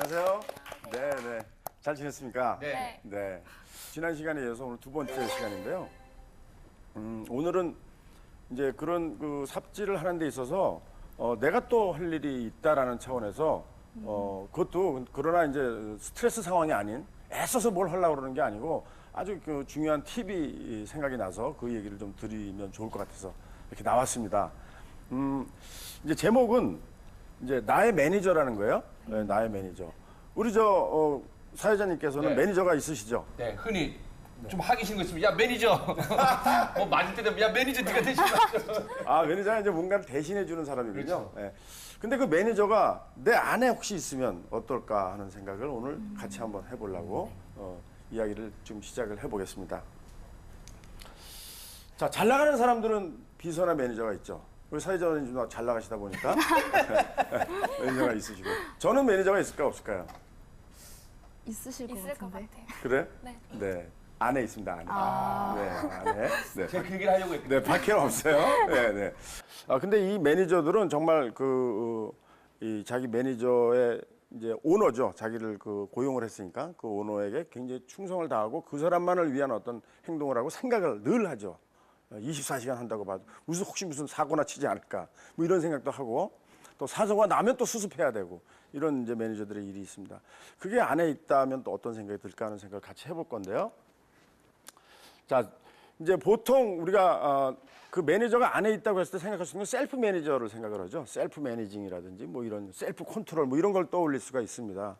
안녕하세요. 네. 잘 지냈습니까? 네. 네. 지난 시간에 이어서 오늘 두 번째 시간인데요. 오늘은 이제 그런 그 삽질을 하는 데 있어서 내가 또 할 일이 있다라는 차원에서 그것도 그러나 이제 스트레스 상황이 아닌 애써서 뭘 하려고 그러는 게 아니고 아주 그 중요한 팁이 생각이 나서 그 얘기를 좀 드리면 좋을 것 같아서 이렇게 나왔습니다. 이제 제목은 이제 나의 매니저라는 거예요. 네, 나의 매니저. 우리 사회자님께서는 네. 매니저가 있으시죠? 네, 흔히 좀 하기 싫은 거 있으면 야 매니저 뭐 맞을 때 되면 야 매니저 네가 대신 아, 매니저는 이제 뭔가를 대신해 주는 사람이군요. 그렇죠. 예. 근데 그 매니저가 내 안에 혹시 있으면 어떨까 하는 생각을 오늘 같이 한번 해보려고 이야기를 좀 시작을 해보겠습니다. 자, 잘 나가는 사람들은 비서나 매니저가 있죠. 우리 사회자님 좀 잘 나가시다 보니까 매니저가 있으시고. 저는 매니저가 있을까 없을까요? 있으실 것 있을 것 같은데. 같아요. 그래? 네. 네. 안에 있습니다, 안에. 네, 안에. 네. 제가 그 얘기를 하려고 했거든요. 네, 밖에는 없어요. 네. 아, 근데 이 매니저들은 정말 이 자기 매니저의 이제 오너죠. 자기를 고용을 했으니까 그 오너에게 굉장히 충성을 다하고 그 사람만을 위한 어떤 행동을 하고 생각을 늘 하죠. 24시간 한다고 봐도 무슨 사고나 치지 않을까 뭐 이런 생각도 하고 또 사고가 나면 또 수습해야 되고 이런 이제 매니저들의 일이 있습니다. 그게 안에 있다면 또 어떤 생각이 들까 하는 생각을 같이 해볼 건데요. 자, 이제 보통 우리가 그 매니저가 안에 있다고 했을 때 생각할 수 있는 셀프 매니저를 생각을 하죠. 셀프 매니징이라든지 뭐 이런 셀프 컨트롤 뭐 이런 걸 떠올릴 수가 있습니다.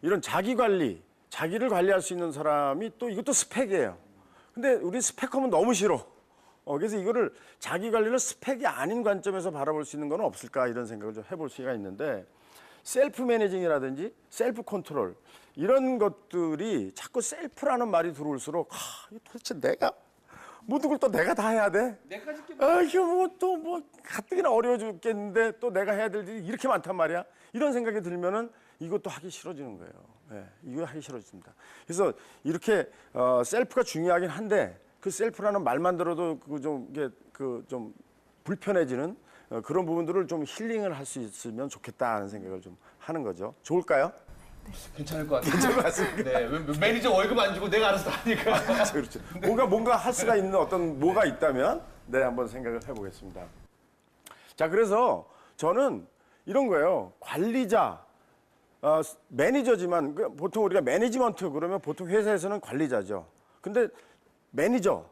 이런 자기 관리, 자기를 관리할 수 있는 사람이 또 이것도 스펙이에요. 근데 우리 스펙하면 너무 싫어. 그래서 이거를 자기 관리를 스펙이 아닌 관점에서 바라볼 수 있는 건 없을까 이런 생각을 좀 해볼 수가 있는데 셀프 매니징이라든지 셀프 컨트롤 이런 것들이 자꾸 셀프라는 말이 들어올수록 이거 도대체 내가 모든 걸 또 내가 다 해야 돼? 내가 짓게 이거 뭐 가뜩이나 어려워 죽겠는데 또 내가 해야 될 일이 이렇게 많단 말이야. 이런 생각이 들면은 이것도 하기 싫어지는 거예요. 네, 이거 하기 싫어집니다. 그래서 이렇게 셀프가 중요하긴 한데 그 셀프라는 말만 들어도 좀 불편해지는 그런 부분들을 좀 힐링을 할 수 있으면 좋겠다 하는 생각을 좀 하는 거죠. 좋을까요? 괜찮을 것 같아요. 괜찮을 것 같습니다. 네, 매니저 월급 안 주고 내가 알아서 다 하니까. 그렇죠. 뭔가 할 수가 있는 어떤 뭐가 있다면 네, 한번 생각을 해보겠습니다. 자, 그래서 저는 이런 거예요. 관리자, 매니저지만 보통 우리가 매니지먼트 그러면 보통 회사에서는 관리자죠. 근데 매니저,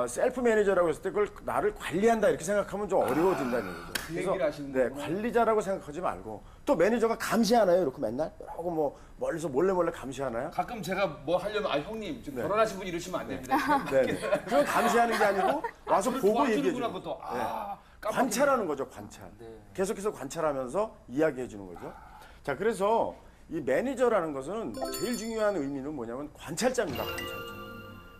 셀프 매니저라고 했을 때 그걸 나를 관리한다 이렇게 생각하면 좀 어려워진다는 얘기죠. 그 얘기를 하시는 네, 거구나. 관리자라고 생각하지 말고 또 매니저가 감시하나요? 이렇게 맨날? 하고 뭐 멀리서 몰래 감시하나요? 가끔 제가 뭐 하려면 형님 지금 결혼하신 분 이러시면 안 됩니다. 네. 그건 감시하는 게 아니고 와서 보고 얘기해 주는 도와주는구나 거죠. 그것도. 관찰하는 거죠, 관찰. 계속해서 관찰하면서 이야기해 주는 거죠. 자, 그래서 이 매니저라는 것은 제일 중요한 의미는 뭐냐면 관찰자입니다, 관찰자.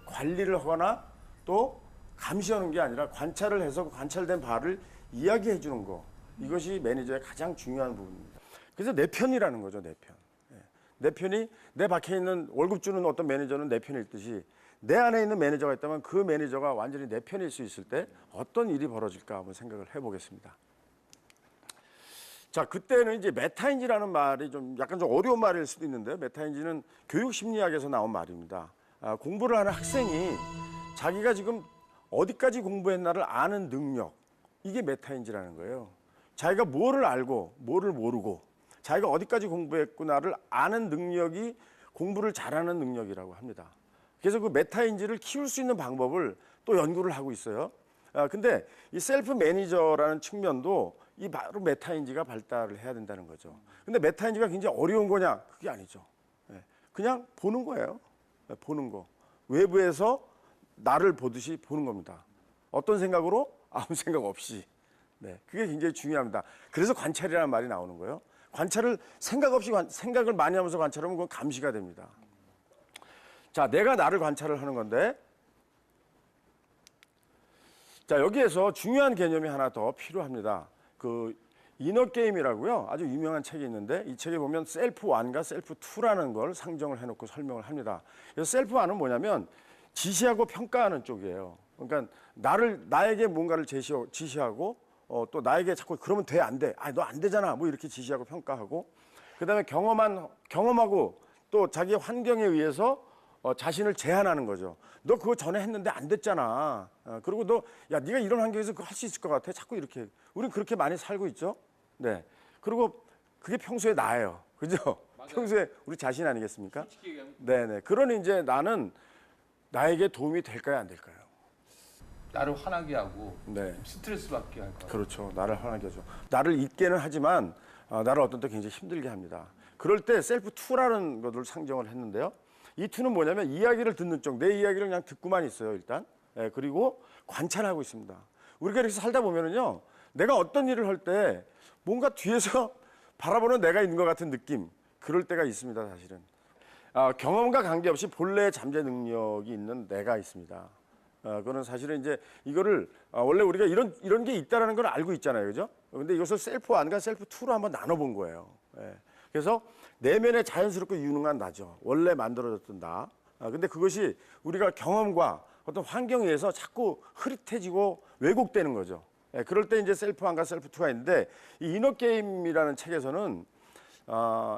관리를 하거나 또 감시하는 게 아니라 관찰을 해서 관찰된 바를 이야기해 주는 거. 이것이 매니저의 가장 중요한 부분입니다. 그래서 내 편이라는 거죠, 내 편. 내 편이 내 밖에 있는 월급 주는 어떤 매니저는 내 편일 듯이 내 안에 있는 매니저가 있다면 그 매니저가 완전히 내 편일 수 있을 때 어떤 일이 벌어질까 한번 생각을 해보겠습니다. 자, 그때는 이제 메타인지라는 말이 약간 좀 어려운 말일 수도 있는데 메타인지는 교육 심리학에서 나온 말입니다. 공부를 하는 학생이 자기가 지금 어디까지 공부했나를 아는 능력, 이게 메타인지라는 거예요. 자기가 뭐를 알고 뭐를 모르고 자기가 어디까지 공부했구나를 아는 능력이 공부를 잘하는 능력이라고 합니다. 그래서 그 메타인지를 키울 수 있는 방법을 또 연구를 하고 있어요. 근데 이 셀프 매니저라는 측면도 이 바로 메타인지가 발달을 해야 된다는 거죠. 근데 메타인지가 굉장히 어려운 거냐? 그게 아니죠. 그냥 보는 거예요. 보는 거. 외부에서 나를 보듯이 보는 겁니다. 어떤 생각으로? 아무 생각 없이. 네, 그게 굉장히 중요합니다. 그래서 관찰이라는 말이 나오는 거예요. 관찰을 생각 없이 생각을 많이 하면서 관찰하면 그건 감시가 됩니다. 자, 내가 나를 관찰을 하는 건데 자, 여기에서 중요한 개념이 하나 더 필요합니다. 그 이너게임이라고요. 아주 유명한 책이 있는데 이 책에 보면 셀프 1과 셀프 2라는 걸 상정을 해놓고 설명을 합니다. 그래서 셀프 1은 뭐냐면 지시하고 평가하는 쪽이에요. 그러니까 나에게 뭔가를 지시하고 또 나에게 자꾸 그러면 돼, 안 돼. 너 안 되잖아. 뭐 이렇게 지시하고 평가하고 그다음에 경험하고 또 자기 환경에 의해서 자신을 제한하는 거죠. 너 그거 전에 했는데 안 됐잖아. 그리고 네가 이런 환경에서 그거 할 수 있을 것 같아. 자꾸 이렇게. 우린 그렇게 많이 살고 있죠. 네. 그리고 그게 평소에 나예요. 그죠? 평소에 우리 자신 아니겠습니까? 네네. 그러니 이제 나는 나에게 도움이 될까요, 안 될까요? 나를 화나게 하고 네. 스트레스 받게 할 거야. 그렇죠. 나를 화나게 하죠. 나를 잊게는 하지만 나를 어떤 때 굉장히 힘들게 합니다. 그럴 때 셀프 투라는 것을 상정을 했는데요. 이 투는 뭐냐면 이야기를 듣는 쪽, 내 이야기를 그냥 듣고만 있어요, 일단. 예, 그리고 관찰하고 있습니다. 우리가 이렇게 살다 보면은요, 내가 어떤 일을 할 때 뭔가 뒤에서 바라보는 내가 있는 것 같은 느낌, 그럴 때가 있습니다, 사실은. 경험과 관계없이 본래의 잠재 능력이 있는 내가 있습니다. 그거는 사실은 이제 이거를 원래 우리가 이런 게 있다라는 걸 알고 있잖아요, 그죠? 근데 이것을 셀프 1과 셀프 2로 한번 나눠본 거예요. 예. 그래서 내면에 자연스럽고 유능한 나죠. 원래 만들어졌던 나. 근데 그것이 우리가 경험과 어떤 환경에 의해서 자꾸 흐릿해지고 왜곡되는 거죠. 예. 그럴 때 이제 셀프 1과 셀프 2가 있는데 이 이너 게임이라는 책에서는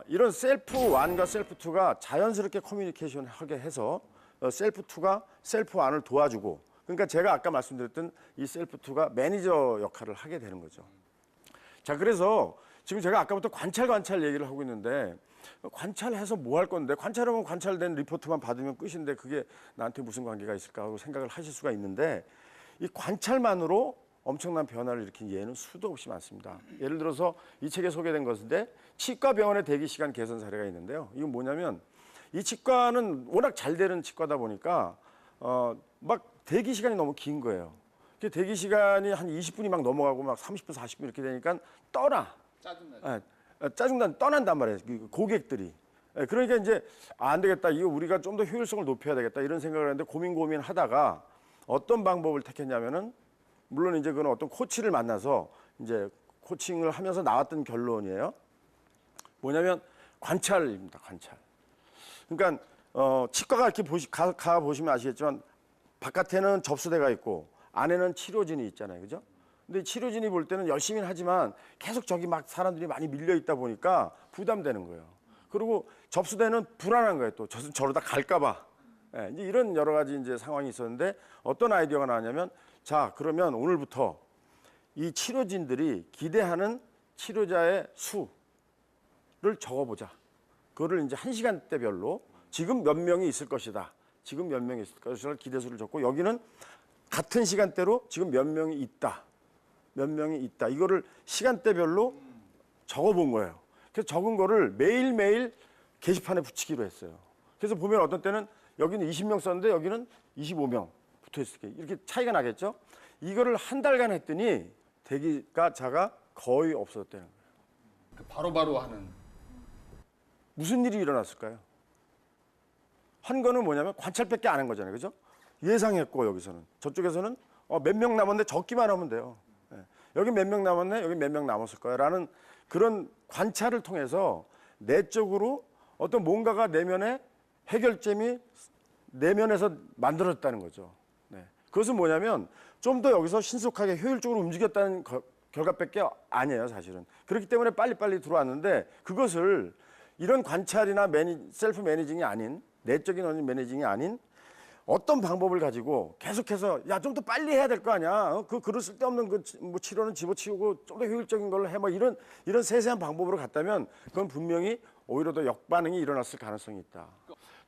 이런 셀프 1과 셀프 2가 자연스럽게 커뮤니케이션 하게 해서 셀프 2가 셀프 1을 도와주고, 그러니까 제가 아까 말씀드렸던 이 셀프 2가 매니저 역할을 하게 되는 거죠. 자, 그래서 지금 제가 아까부터 관찰 얘기를 하고 있는데 관찰해서 뭐 할 건데, 관찰하면 관찰된 리포트만 받으면 끝인데 그게 나한테 무슨 관계가 있을까 하고 생각을 하실 수가 있는데, 이 관찰만으로 엄청난 변화를 일으킨 예는 수도 없이 많습니다. 예를 들어서 이 책에 소개된 것인데 치과 병원의 대기 시간 개선 사례가 있는데요. 이건 뭐냐면 이 치과는 워낙 잘 되는 치과다 보니까 막 대기 시간이 너무 긴 거예요. 대기 시간이 한 20분이 막 넘어가고 막 30분, 40분 이렇게 되니까 떠난단 말이에요. 고객들이. 그러니까 이제 안 되겠다. 이거 우리가 좀 더 효율성을 높여야 되겠다. 이런 생각을 했는데 고민하다가 어떤 방법을 택했냐면은, 물론 이제 그건 어떤 코치를 만나서 이제 코칭을 하면서 나왔던 결론이에요. 뭐냐면 관찰입니다. 관찰. 그러니까 치과가 이렇게 가 보시면 아시겠지만 바깥에는 접수대가 있고 안에는 치료진이 있잖아요, 그죠? 근데 치료진이 볼 때는 열심히 하지만 계속 저기 막 사람들이 많이 밀려 있다 보니까 부담되는 거예요. 그리고 접수대는 불안한 거예요, 또 저러다 갈까봐. 예, 이제 이런 여러 가지 이제 상황이 있었는데 어떤 아이디어가 나왔냐면, 자, 그러면 오늘부터 이 치료진들이 기대하는 치료자의 수를 적어보자. 그거를 이제 1시간대별로 지금 몇 명이 있을 것이다. 지금 몇 명이 있을 것이다. 기대수를 적고, 여기는 같은 시간대로 지금 몇 명이 있다. 몇 명이 있다. 이거를 시간대별로 적어본 거예요. 그래서 적은 거를 매일매일 게시판에 붙이기로 했어요. 그래서 보면 어떤 때는 여기는 20명 썼는데 여기는 25명 붙어 있을 게 이렇게 차이가 나겠죠. 이거를 한 달간 했더니 대기자가 거의 없어졌다는 거예요. 바로바로 하는. 무슨 일이 일어났을까요? 한 거는 뭐냐면 관찰밖에 안 한 거잖아요, 그죠? 예상했고, 여기서는 저쪽에서는 몇 명 남았는데 적기만 하면 돼요. 예. 여기 몇 명 남았네, 여기 몇 명 남았을 거야라는 그런 관찰을 통해서 내적으로 어떤 뭔가가 내면에 해결점이 내면에서 만들어졌다는 거죠. 네. 그것은 뭐냐면 좀 더 여기서 신속하게 효율적으로 움직였다는 결과밖에 아니에요, 사실은. 그렇기 때문에 빨리빨리 들어왔는데, 그것을 이런 관찰이나 셀프 매니징이 아닌, 내적인 매니징이 아닌 어떤 방법을 가지고 계속해서 야, 좀 더 빨리 해야 될 거 아니야. 그럴 쓸데없는 뭐 치료는 집어치우고 좀 더 효율적인 걸로 해. 뭐 이런 세세한 방법으로 갔다면 그건 분명히 오히려 더 역반응이 일어났을 가능성이 있다.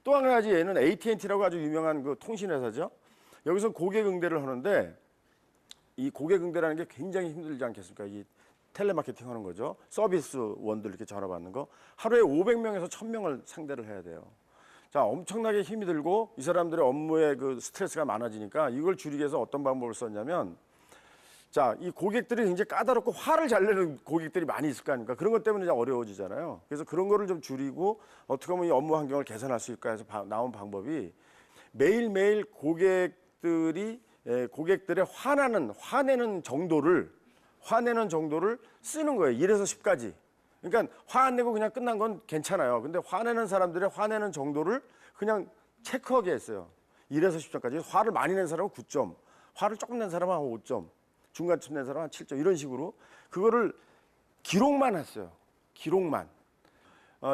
또 한 가지 예는 AT&T라고 아주 유명한 그 통신회사죠. 여기서 고객 응대를 하는데 이 고객 응대라는 게 굉장히 힘들지 않겠습니까? 이 텔레마케팅 하는 거죠. 서비스원들 이렇게 전화 받는 거. 하루에 500명에서 1000명을 상대를 해야 돼요. 자, 엄청나게 힘이 들고 이 사람들의 업무에 그 스트레스가 많아지니까 이걸 줄이기 위해서 어떤 방법을 썼냐면, 자, 이 고객들이 굉장히 까다롭고 화를 잘 내는 고객들이 많이 있을 거 아닙니까? 그런 것 때문에 이제 어려워지잖아요. 그래서 그런 거를 좀 줄이고 어떻게 하면 이 업무 환경을 개선할 수 있을까 해서 나온 방법이 매일매일 고객들의 화내는 정도를 쓰는 거예요. 1에서 10까지. 그러니까 화 안 내고 그냥 끝난 건 괜찮아요. 근데 화내는 사람들의 화내는 정도를 그냥 체크하게 했어요. 1에서 10점까지. 화를 많이 낸 사람은 9점, 화를 조금 낸 사람은 한 5점, 중간쯤 낸 사람은 한 7점, 이런 식으로 그거를 기록만 했어요. 기록만.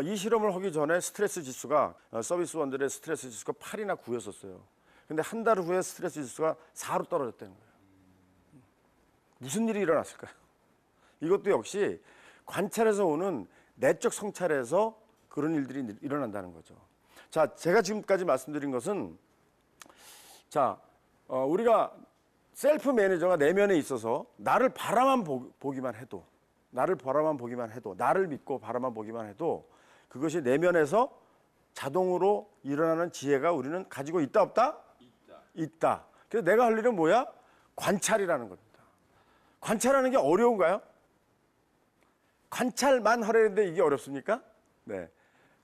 이 실험을 하기 전에 스트레스 지수가 서비스원들의 스트레스 지수가 8이나 9였었어요. 근데 한 달 후에 스트레스 지수가 4로 떨어졌다는 거예요. 무슨 일이 일어났을까요? 이것도 역시 관찰에서 오는 내적 성찰에서 그런 일들이 일어난다는 거죠. 자, 제가 지금까지 말씀드린 것은 자, 우리가 셀프 매니저가 내면에 있어서 나를 바라만 보기만 해도 나를 믿고 바라만 보기만 해도 그것이 내면에서 자동으로 일어나는 지혜가 우리는 가지고 있다 없다? 있다. 그래서 내가 할 일은 뭐야? 관찰이라는 겁니다. 관찰하는 게 어려운가요? 관찰만 하려는데 이게 어렵습니까? 네,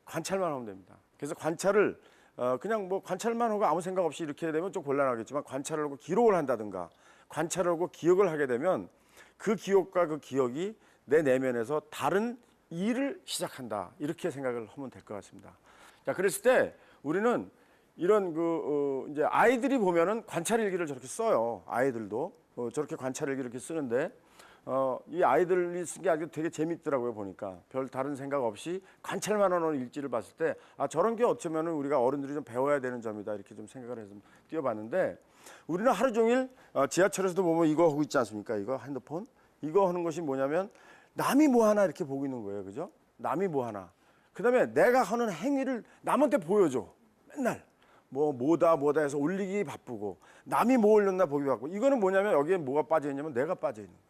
관찰만 하면 됩니다. 그래서 관찰을 그냥 뭐 관찰만 하고 아무 생각 없이 이렇게 되면 좀 곤란하겠지만 관찰을 하고 기록을 한다든가 관찰을 하고 기억을 하게 되면 그 기억과 그 기억이 내 내면에서 다른 일을 시작한다. 이렇게 생각을 하면 될 것 같습니다. 자, 그랬을 때 우리는 이런 이제 아이들이 보면은 관찰 일기를 저렇게 써요. 아이들도 저렇게 관찰 일기를 이렇게 쓰는데 이 아이들이 쓴 게 아주 되게 재밌더라고요. 보니까 별 다른 생각 없이 관찰만 하는 일지를 봤을 때 아, 저런 게 어쩌면은 우리가 어른들이 좀 배워야 되는 점이다 이렇게 좀 생각을 해서 띄워봤는데 우리는 하루 종일 지하철에서도 보면 이거 하고 있지 않습니까? 이거 핸드폰 이거 하는 것이 뭐냐면 남이 뭐 하나 이렇게 보고 있는 거예요. 그죠? 남이 뭐 하나. 그다음에 내가 하는 행위를 남한테 보여줘. 맨날 뭐다 해서 올리기 바쁘고 남이 뭐 올렸나 보기 바쁘고 이거는 뭐냐면 여기에 뭐가 빠져 있냐면 내가 빠져 있는 거예요.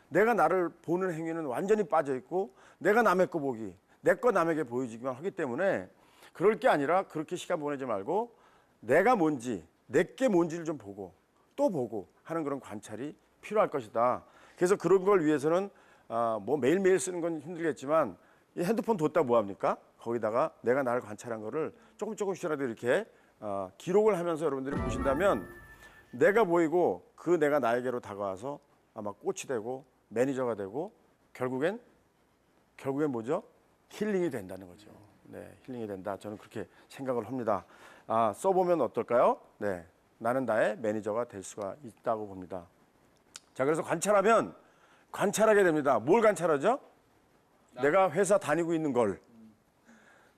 내가 나를 보는 행위는 완전히 빠져 있고 내가 남의 거 보기, 내 거 남에게 보여주기만 하기 때문에 그럴 게 아니라 그렇게 시간 보내지 말고 내가 뭔지, 내게 뭔지를 좀 보고 또 보고 하는 그런 관찰이 필요할 것이다. 그래서 그런 걸 위해서는 뭐 매일매일 쓰는 건 힘들겠지만 이 핸드폰 뒀다 뭐 합니까? 거기다가 내가 나를 관찰한 거를 조금씩이라도 이렇게 기록을 하면서 여러분들이 보신다면 내가 보이고 그 내가 나에게로 다가와서 아마 꽃이 되고 매니저가 되고 결국엔 뭐죠? 힐링이 된다는 거죠. 네, 힐링이 된다. 저는 그렇게 생각을 합니다. 써보면 어떨까요? 네, 나는 나의 매니저가 될 수가 있다고 봅니다. 자, 그래서 관찰하면 관찰하게 됩니다. 뭘 관찰하죠? 내가 회사 다니고 있는 걸.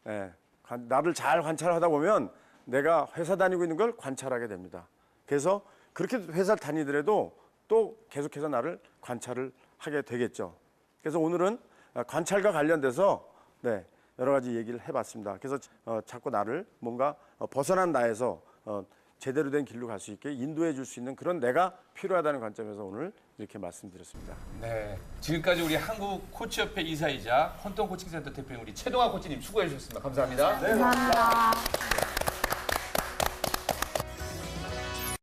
네, 나를 잘 관찰하다 보면 내가 회사 다니고 있는 걸 관찰하게 됩니다. 그래서 그렇게 회사를 다니더라도 또 계속해서 나를 관찰을 하게 되겠죠. 그래서 오늘은 관찰과 관련돼서 네, 여러 가지 얘기를 해봤습니다. 그래서 자꾸 나를 뭔가 벗어난 나에서 제대로 된 길로 갈 수 있게 인도해 줄 수 있는 그런 내가 필요하다는 관점에서 오늘 이렇게 말씀드렸습니다. 네, 지금까지 우리 한국 코치협회 이사이자 헌동 코칭센터 대표인 우리 최동아 코치님 수고해 주셨습니다. 감사합니다. 감사합니다.